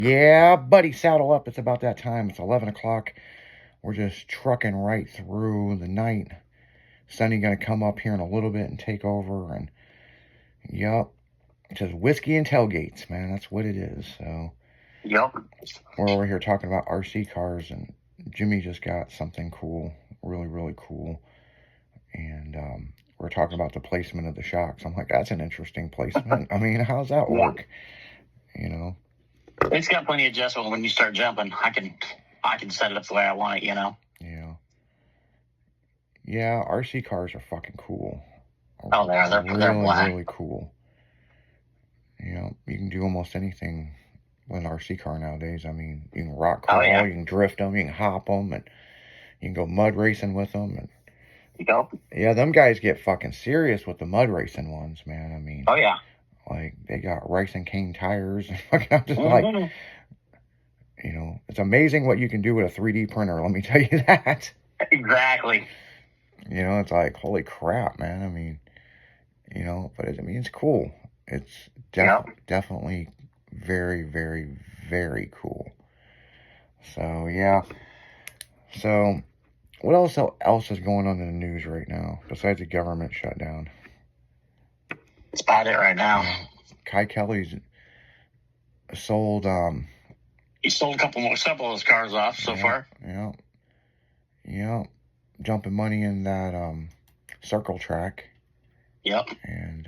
Yeah, buddy, saddle up. It's about that time. It's 11 o'clock. We're just trucking right through the night. Sunny gonna come up here in a little bit and take over. And yup, it says whiskey and tailgates, man. That's what it is. So Yep. we're over here talking about RC cars, and Jimmy just got something cool, really, really cool. And we're talking about the placement of the shocks. I'm like, that's an interesting placement. I mean, how's that work? You know? It's got plenty of adjustment when you start jumping. I can set it up the way I want it, Yeah. Yeah, RC cars are fucking cool. Oh, they're black. Really cool. You know, you can do almost anything with an RC car nowadays. I mean, you can rock crawl, you can drift them, you can hop them, and you can go mud racing with them. And Yep. yeah, them guys get fucking serious with the mud racing ones, man. I mean, oh yeah, like they got Rice and Cane tires. I'm just like, you know, it's amazing what you can do with a 3D printer. Let me tell you that. Exactly. You know, it's like, holy crap, man. I mean, you know, but I mean, it's cool. It's definitely very, very, very cool. So, yeah. So, what else is going on in the news right now besides the government shutdown? That's about it right now. Kai Kelly's sold, he sold several of his cars off so far. Yeah. Jumping money in that, circle track. Yep. And,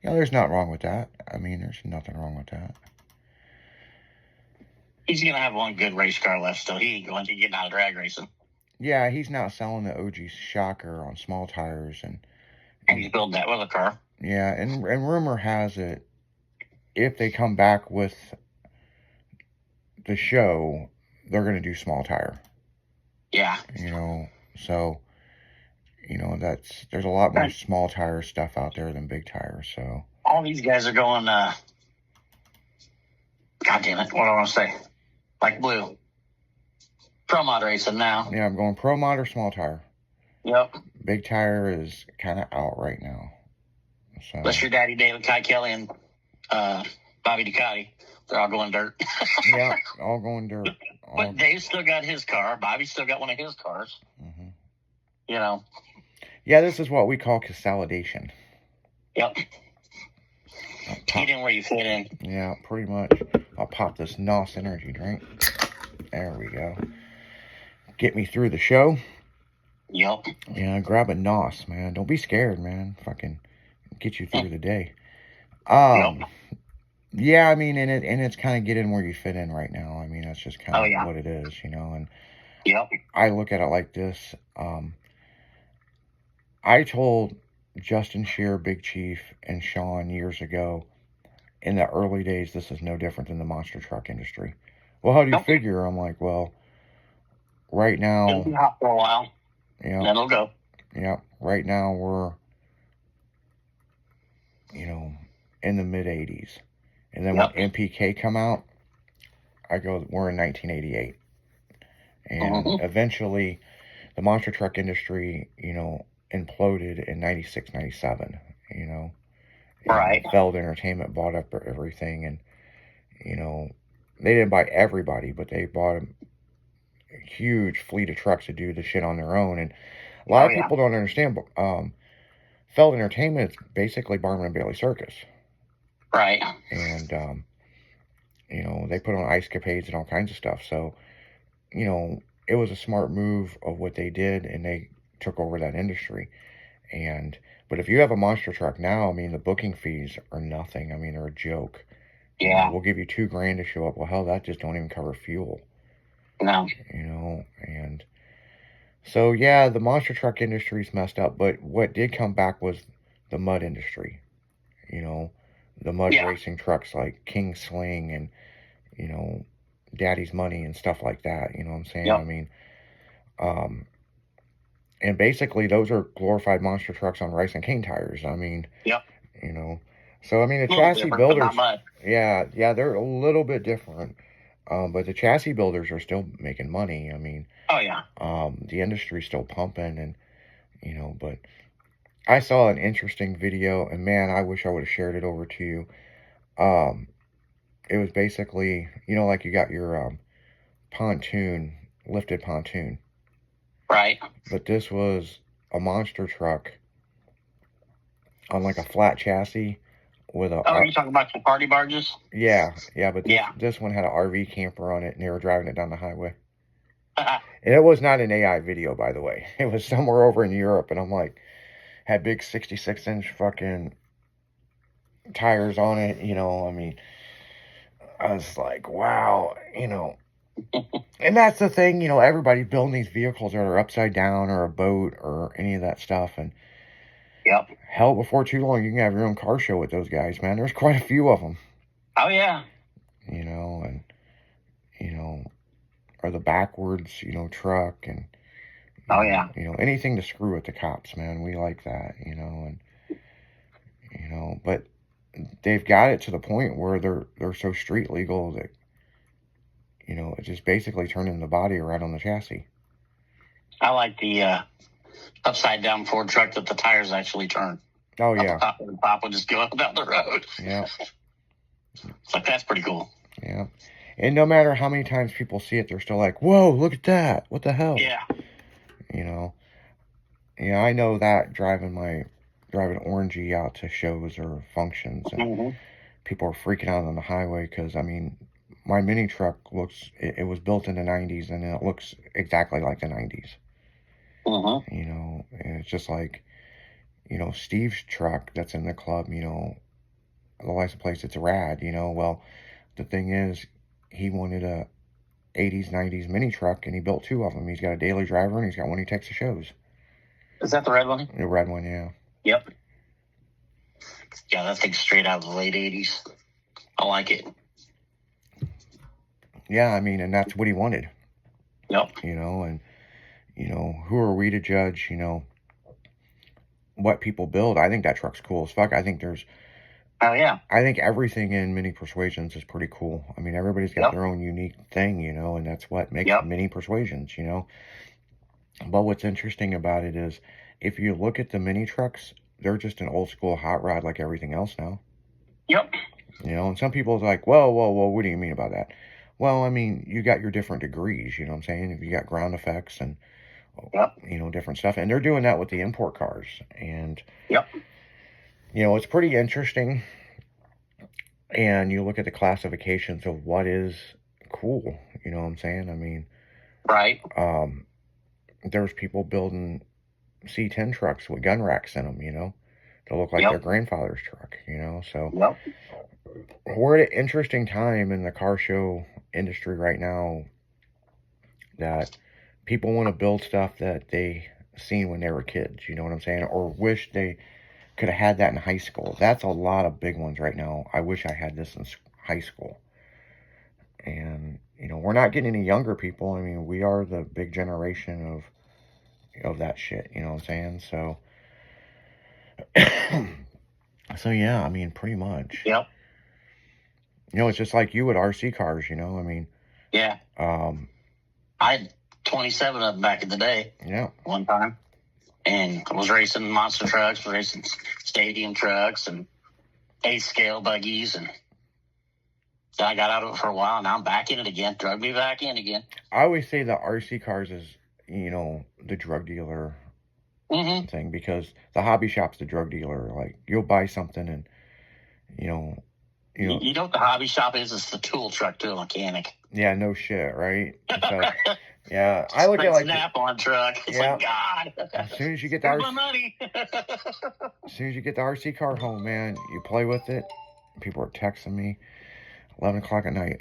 yeah, there's nothing wrong with that. I mean, there's nothing wrong with that. He's going to have one good race car left still. He ain't going to get out of drag racing. Yeah, he's not selling the OG Shocker on small tires. And he's building that with a car. Yeah, and rumor has it, if they come back with the show, they're going to do small tire. Yeah. You know, so, you know, there's a lot more small tire stuff out there than big tires, so. All these guys are going, God damn it, what do I want to say? Like blue. Pro mod racing now. Yeah, I'm going pro mod or small tire. Yep. Big tire is kind of out right now. So. Unless your daddy David, Kai Kelly, and Bobby Ducati, they're all going dirt. Yeah, all going dirt. But Dave still got his car. Bobby still got one of his cars. Mm-hmm. You know. Yeah, this is what we call consolidation. Yep. Get in where you fit in. Yeah, pretty much. I'll pop this NOS energy drink. There we go. Get me through the show. Yep. Yeah, grab a NOS, man. Don't be scared, man. Fucking get you through the day. Yeah, I mean, and it's kind of get in where you fit in right now. I mean, that's just kind of what it is, you know. And I look at it like this. I told Justin Shear, Big Chief, and Sean years ago, in the early days, this is no different than the monster truck industry. Well, how do you figure? I'm like, well, right now. It'll be hot for a while. Yeah. Then it'll go. Yeah. Right now we're, you know, in the mid 80s. And then when MPK come out, I go, we're in 1988. And eventually the monster truck industry, you know, imploded in 96, 97, you know. Right. Feld Entertainment bought up everything, and, you know, they didn't buy everybody, but they bought a huge fleet of trucks to do the shit on their own. And a lot of people don't understand, but Feld Entertainment is basically Barnum and Bailey Circus. Right. And, you know, they put on ice capades and all kinds of stuff. So, you know, it was a smart move of what they did, and they took over that industry. But if you have a monster truck now, I mean, the booking fees are nothing. I mean, they're a joke. Yeah. We'll give you $2,000 to show up. Well, hell, that just don't even cover fuel. No. You know, and so, yeah, the monster truck industry's messed up. But what did come back was the mud industry. You know, the mud racing trucks like King Sling and, you know, Daddy's Money and stuff like that. You know what I'm saying? Yep. I mean, and basically those are glorified monster trucks on Rice and Cane tires. I mean, you know, so I mean the chassis builders, yeah, they're a little bit different, but the chassis builders are still making money. I mean, the industry's still pumping, and you know, but I saw an interesting video, and man, I wish I would have shared it over to you. it was basically, you know, like you got your pontoon, lifted pontoon. Right. But this was a monster truck on like a flat chassis with a. Oh, you talking about the party barges? Yeah, but this one had an RV camper on it, and they were driving it down the highway. And it was not an AI video, by the way. It was somewhere over in Europe, and I'm like, had big 66-inch fucking tires on it, you know. I mean, I was like, wow, you know. And that's the thing, you know, everybody's building these vehicles that are upside down or a boat or any of that stuff. And yep. Hell, before too long, you can have your own car show with those guys, man. There's quite a few of them. Oh, yeah. You know, and, you know, or the backwards, you know, truck and. Oh, yeah. You know, anything to screw with the cops, man. We like that, you know, and, you know, but they've got it to the point where they're so street legal that, you know, it's just basically turning the body around on the chassis. I like the upside down Ford truck that the tires actually turn. Oh, yeah. The top will just go up down the road. Yeah. It's like, that's pretty cool. Yeah. And no matter how many times people see it, they're still like, whoa, look at that. What the hell? Yeah. You know, yeah, I know that driving Orangey out to shows or functions, and people are freaking out on the highway because, I mean, my mini truck looks, it was built in the 90s, and it looks exactly like the 90s. You know, and it's just like, you know, Steve's truck that's in the club, you know, the license plate, it's rad, you know. Well, the thing is, he wanted a 80s, 90s mini truck, and he built two of them. He's got a daily driver, and he's got one he takes to shows. Is that the red one? The red one, yeah. Yep. Yeah, that thing's straight out of the late 80s. I like it. Yeah, I mean, and that's what he wanted. Yep. You know, and, you know, who are we to judge, you know, what people build? I think that truck's cool as fuck. I think there's... Oh, yeah. I think everything in Mini Persuasions is pretty cool. I mean, everybody's got their own unique thing, you know, and that's what makes Mini Persuasions, you know. But what's interesting about it is, if you look at the mini trucks, they're just an old school hot rod like everything else now. Yep. You know, and some people are like, whoa, what do you mean about that? Well, I mean, you got your different degrees, you know what I'm saying? If you got ground effects and, you know, different stuff. And they're doing that with the import cars. And, you know, it's pretty interesting. And you look at the classifications of what is cool, you know what I'm saying? I mean, right. There's people building C10 trucks with gun racks in them, you know, to look like their grandfather's truck, you know. So we're at an interesting time in the car show industry right now that people want to build stuff that they seen when they were kids, you know what I'm saying, or wish they could have had that in high school. That's a lot of big ones right now. I wish I had this in high school. And, you know, we're not getting any younger people. I mean, we are the big generation of that shit, you know what I'm saying? So, so yeah, I mean, pretty much. Yep. You know, it's just like you with RC cars, you know, I mean. Yeah. I had 27 of them back in the day. Yeah. One time. And I was racing monster trucks, racing stadium trucks, and 8-scale buggies, and so I got out of it for a while, and now I'm back in it again. Drug me back in again. I always say the RC cars is, you know, the drug dealer thing, because the hobby shop's the drug dealer. Like, you'll buy something and, you know. You know what the hobby shop is? It's the tool truck to a mechanic. Yeah, no shit, right? So, yeah, I look at like Snap-on truck. It's like, God. As soon as you get the money. As soon as you get the RC car home, man, you play with it. People are texting me 11 o'clock at night.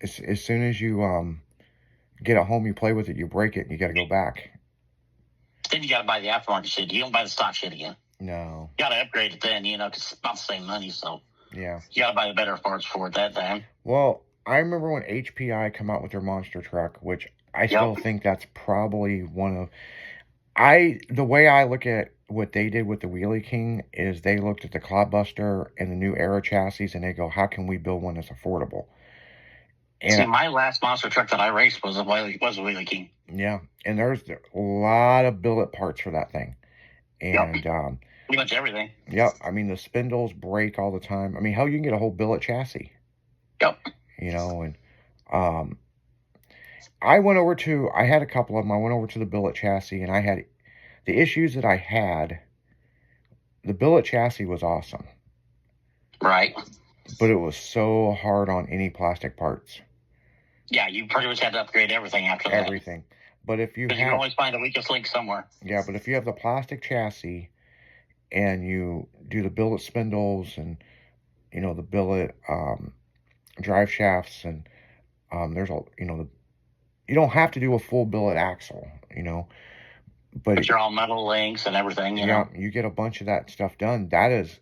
As soon as you get it home, you play with it, you break it, and you got to go back. Then you got to buy the aftermarket shit. You don't buy the stock shit again. No. You got to upgrade it then, you know, because it's not the same money, so. Yeah. You got to buy the better parts for it that time. Well, I remember when HPI come out with their monster truck, which I still think that's probably one of... The way I look at what they did with the Wheelie King is they looked at the Clodbuster and the new Era chassis, and they go, how can we build one that's affordable? And see, my last monster truck that I raced was a Wheelie King. Yeah, and there's a lot of billet parts for that thing. And pretty much everything. Yep, I mean, the spindles break all the time. I mean, hell, you can get a whole billet chassis. Yep. You know, and I had a couple of them. I went over to the billet chassis, and I had the issues that I had. The billet chassis was awesome. Right. But it was so hard on any plastic parts. Yeah, you pretty much had to upgrade everything after that. Everything. But if you can always find a weakest link somewhere. Yeah, but if you have the plastic chassis and you do the billet spindles and, you know, the billet drive shafts and there's a, you know, you don't have to do a full billet axle, you know. But you're all metal links and everything, you know. You get a bunch of that stuff done. That is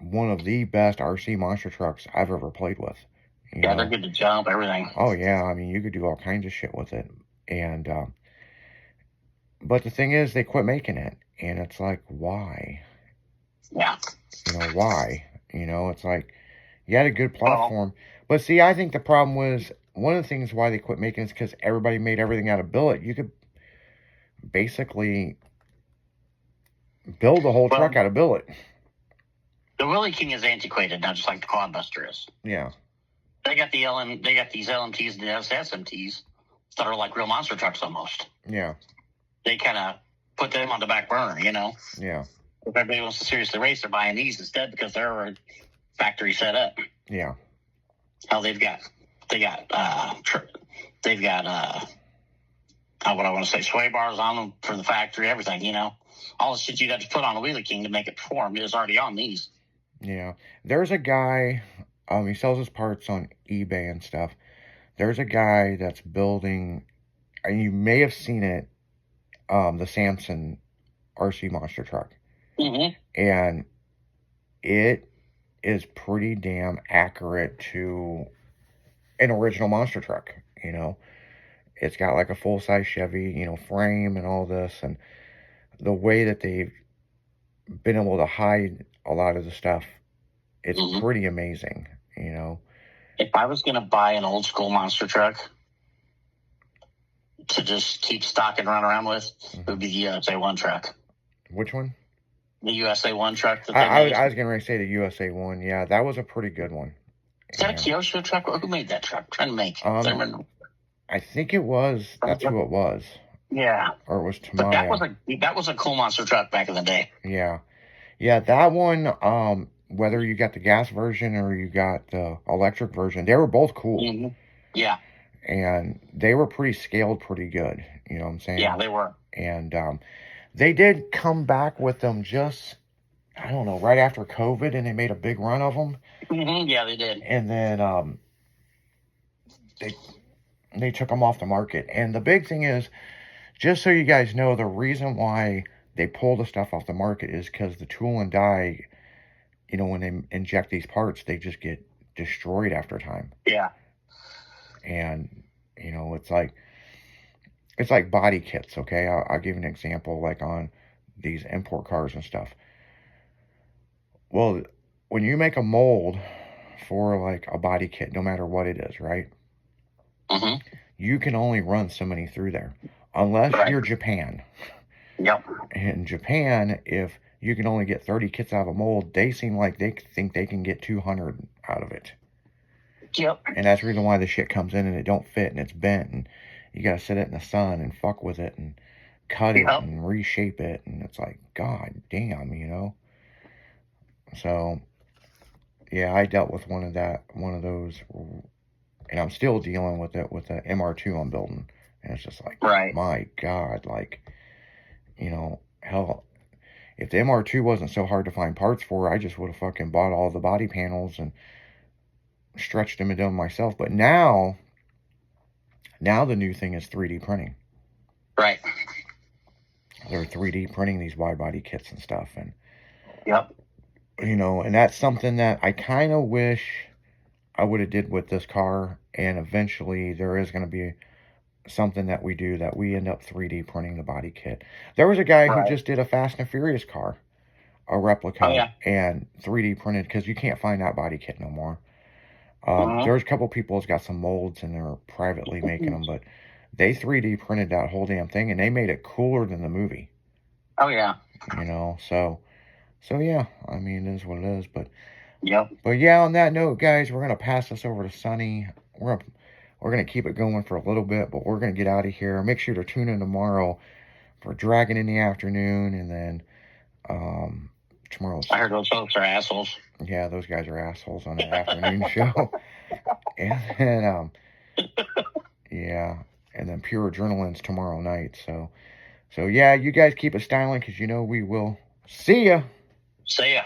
one of the best RC monster trucks I've ever played with. Yeah, they're good to jump, everything. Oh, yeah. I mean, you could do all kinds of shit with it. And, but the thing is, they quit making it. And it's like, why? Yeah. You know, why? You know, it's like, you had a good platform. But see, I think the problem was, one of the things why they quit making it is because everybody made everything out of billet. You could basically build the whole truck out of billet. The Wheelie King is antiquated now, just like the Quadbuster is. Yeah. They got these LMTs and the SMTs that are like real monster trucks almost. Yeah. They kind of put them on the back burner, you know. Yeah. If everybody wants to seriously race, they're buying these instead because they're factory set up. Yeah. How they've got what I want to say, sway bars on them for the factory, everything, you know. All the shit you'd have to put on a Wheelie King to make it perform is already on these. Yeah. There's a guy, he sells his parts on eBay and stuff. There's a guy that's building, and you may have seen it, the Samson RC monster truck. Mm-hmm. And it is pretty damn accurate to an original monster truck, you know. It's got like a full-size Chevy, you know, frame and all this, and the way that they've been able to hide a lot of the stuff, it's pretty amazing, you know. If I was going to buy an old school monster truck to just keep stock and run around with, it would be the USA 1 truck. Which one? The USA 1 truck. I was going to say the USA 1. Yeah, that was a pretty good one. Is that a Kyosho truck? Who made that truck? I'm trying to make it. I think it was. That's who it was. Yeah. Or it was Tamiya. But that was a cool monster truck back in the day. Yeah. Yeah, that one, whether you got the gas version or you got the electric version, they were both cool. Mm-hmm. Yeah. And they were pretty scaled pretty good. You know what I'm saying? Yeah, they were. And they did come back with them just, I don't know, right after COVID, and they made a big run of them. Mm-hmm. Yeah, they did. And then they took them off the market. And the big thing is, just so you guys know, the reason why they pull the stuff off the market is because the tool and die, you know, when they inject these parts, they just get destroyed after time. Yeah. And, you know, it's like body kits, okay? I'll give you an example, like on these import cars and stuff. Well, when you make a mold for like a body kit, no matter what it is, right? Mm-hmm. You can only run so many through there, unless you're Japan. Yep. In Japan, if you can only get 30 kits out of a mold, they seem like they think they can get 200 out of it. Yep. And that's the reason why the shit comes in and it don't fit and it's bent, and you gotta sit it in the sun and fuck with it and cut it and reshape it, and it's like, god damn, you know. So yeah, I dealt with one of those, and I'm still dealing with it with the MR2 I'm building, and it's just like, my god, like, you know, hell, if the MR2 wasn't so hard to find parts for, I just would have fucking bought all the body panels and stretched them and done them myself. But now the new thing is 3D printing. Right. They're 3D printing these wide body kits and stuff, and yep. You know, and that's something that I kind of wish I would have did with this car, and eventually there is going to be something that we do that we end up 3D printing the body kit. There was a guy who just did a Fast and Furious car, a replica, and 3D printed, because you can't find that body kit no more. There's a couple people that's got some molds and they're privately making them, but they 3D printed that whole damn thing, and they made it cooler than the movie. Oh yeah. You know, so yeah, I mean, it is what it is. But Yep. But yeah, on that note, guys, we're gonna pass this over to Sonny. We're gonna keep it going for a little bit, but we're gonna get out of here. Make sure to tune in tomorrow for Dragon in the afternoon, and then tomorrow's. I heard those folks are assholes. Yeah, those guys are assholes on the afternoon show. And then yeah, and then Pure Adrenaline's tomorrow night. So yeah, you guys keep it styling, because you know we will. See ya. See ya.